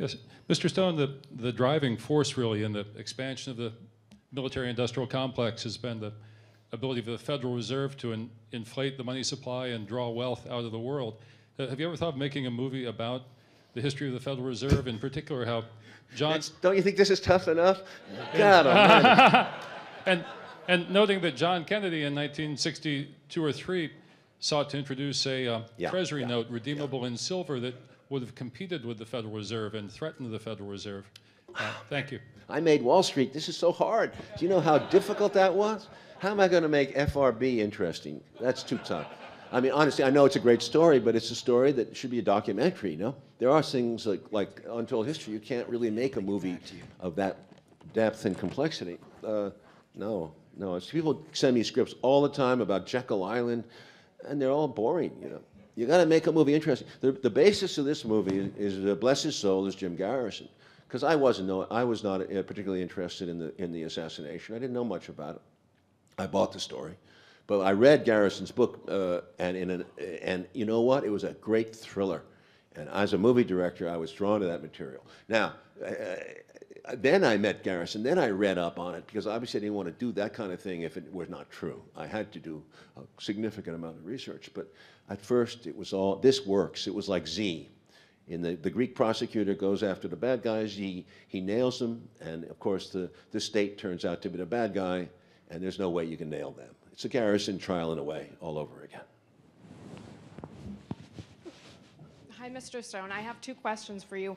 Yes, Mr. Stone, the driving force really in the expansion of the military-industrial complex has been the ability of the Federal Reserve to inflate the money supply and draw wealth out of the world. Have you ever thought of making a movie about the history of the Federal Reserve, in particular how John... Don't you think this is tough enough? God almighty. And noting that John Kennedy in 1962 or 3 sought to introduce a treasury note redeemable in silver that would have competed with the Federal Reserve and threatened the Federal Reserve. Thank you. I made Wall Street. This is so hard. Do you know how difficult that was? How am I going to make FRB interesting? That's too tough. I mean, honestly, I know it's a great story, but it's a story that should be a documentary, no? There are things like Untold History. You can't really make a movie of that depth and complexity. No. People send me scripts all the time about Jekyll Island, and they're all boring, you know. You got to make a movie interesting. The basis of this movie is bless his soul, is Jim Garrison, because I was not particularly interested in the assassination. I didn't know much about it. I bought the story, but I read Garrison's book, and you know what? It was a great thriller, and as a movie director, I was drawn to that material. Now, then I met Garrison. Then I read up on it because obviously I didn't want to do that kind of thing if it was not true. I had to do a significant amount of research, but at first it was all, this works. It was like Z. In the Greek prosecutor goes after the bad guys, he nails them, and of course the state turns out to be the bad guy, and there's no way you can nail them. It's a Garrison trial in a way, all over again. Hi, Mr. Stone. I have 2 questions for you.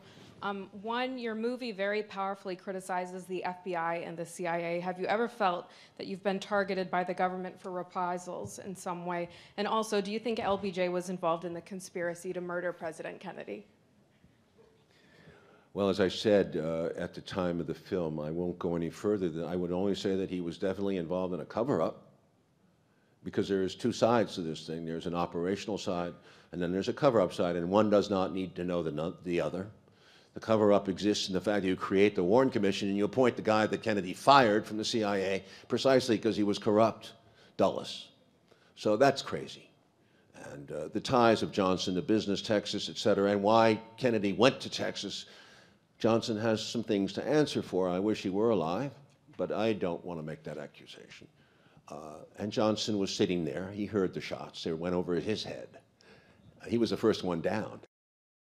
One, your movie very powerfully criticizes the FBI and the CIA. Have you ever felt that you've been targeted by the government for reprisals in some way? And also, do you think LBJ was involved in the conspiracy to murder President Kennedy? Well, as I said at the time of the film, I won't go any further than I would only say that he was definitely involved in a cover-up, because there's 2 sides to this thing. There's an operational side, and then there's a cover-up side, and one does not need to know the other. The cover-up exists in the fact that you create the Warren Commission and you appoint the guy that Kennedy fired from the CIA precisely because he was corrupt, Dulles. So that's crazy. And the ties of Johnson to business, Texas, et cetera, and why Kennedy went to Texas, Johnson has some things to answer for. I wish he were alive, but I don't want to make that accusation. And Johnson was sitting there. He heard the shots. They went over his head. He was the first one down.